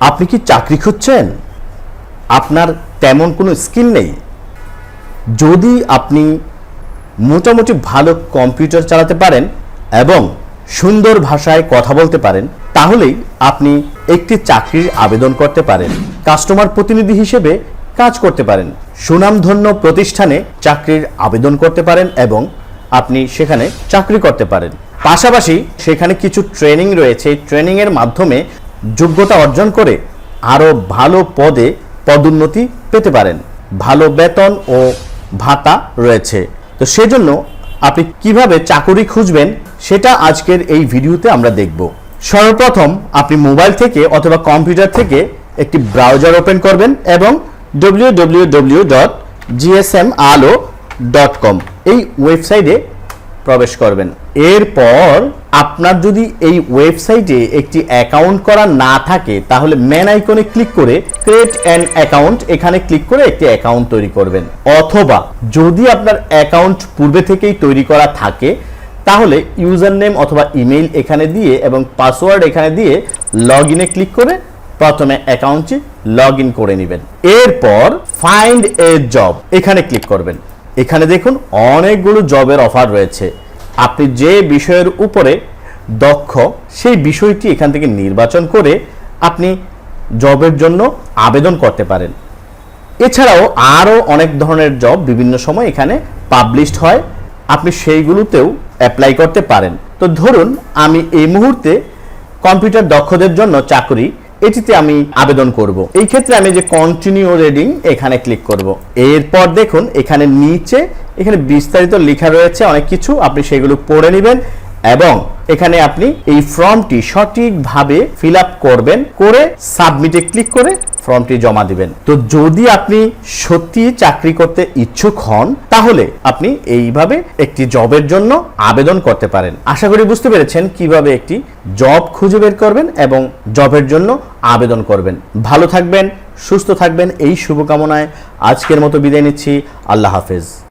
আপনি কি চাকরি খুঁজছেন? আপনার তেমন কোনো স্কিল নেই। যদি আপনি মোটামুটি ভালো কম্পিউটার চালাতে পারেন এবং সুন্দর ভাষায় কথা বলতে পারেন, তাহলেই আপনি একটি চাকরির আবেদন করতে পারেন। কাস্টমার প্রতিনিধি হিসেবে কাজ করতে পারেন, সুনামধন্য প্রতিষ্ঠানে চাকরির আবেদন করতে পারেন এবং আপনি সেখানে চাকরি করতে পারেন। পাশাপাশি সেখানে কিছু ট্রেনিং রয়েছে, ট্রেনিংয়ের মাধ্যমে যোগ্যতা অর্জন করে আরও ভালো পদে পদোন্নতি পেতে পারেন। ভালো বেতন ও ভাতা রয়েছে। তো সেজন্য আপনি কিভাবে চাকরি খুঁজবেন সেটা আজকের এই ভিডিওতে আমরা দেখব। সর্বপ্রথম আপনি মোবাইল থেকে অথবা কম্পিউটার থেকে একটি ব্রাউজার ওপেন করবেন এবং www.gsmalo.com এই ওয়েবসাইটে প্রবেশ করবেন। এরপর আপনার যদি এই ওয়েবসাইটে একটি অ্যাকাউন্ট করা না থাকে, তাহলে মেন আইকনে ক্লিক করে ক্রিয়েট অ্যান অ্যাকাউন্ট এখানে ক্লিক করে একটি অ্যাকাউন্ট তৈরি করবেন। অথবা যদি আপনার অ্যাকাউন্ট পূর্বে থেকেই তৈরি করা থাকে, তাহলে ইউজার নেম অথবা ইমেইল এখানে দিয়ে এবং পাসওয়ার্ড এখানে দিয়ে লগ ইনে ক্লিক করে প্রথমে অ্যাকাউন্টটি লগ ইন করে নেবেন। এরপর ফাইন্ড এ জব এখানে ক্লিক করবেন। এখানে দেখুন অনেকগুলো জবের অফার রয়েছে। আপনি যে বিষয়ের উপরে দক্ষ সেই বিষয়টি এখান থেকে নির্বাচন করে আপনি জবের জন্য আবেদন করতে পারেন। এছাড়াও আরও অনেক ধরনের জব বিভিন্ন সময় এখানে পাবলিশড হয়, আপনি সেইগুলোতেও অ্যাপ্লাই করতে পারেন। তো ধরুন আমি এই মুহূর্তে কম্পিউটার দক্ষদের জন্য চাকরি এটিতে আমি আবেদন করব। এই ক্ষেত্রে আমি যে কন্টিনিউ রিডিং এখানে ক্লিক করব। এরপর দেখুন এখানে নিচে এখানে বিস্তারিত লেখা রয়েছে অনেক কিছু, আপনি সেগুলো পড়ে নেবেন এবং এখানে আপনি এই ফর্মটি সঠিকভাবে ফিল আপ করবেন, করে সাবমিটে ক্লিক করে ফর্মটি জমা দিবেন। তো যদি আপনি সত্যি চাকরি করতে ইচ্ছুক হন, তাহলে আপনি এইভাবে একটি জবের জন্য আবেদন করতে পারেন। আশা করি বুঝতে পেরেছেন কিভাবে একটি জব খুঁজে বের করবেন এবং জবের জন্য আবেদন করবেন। ভালো থাকবেন, সুস্থ থাকবেন এই শুভকামনায় আজকের মতো বিদায় নিচ্ছি। আল্লাহ হাফেজ।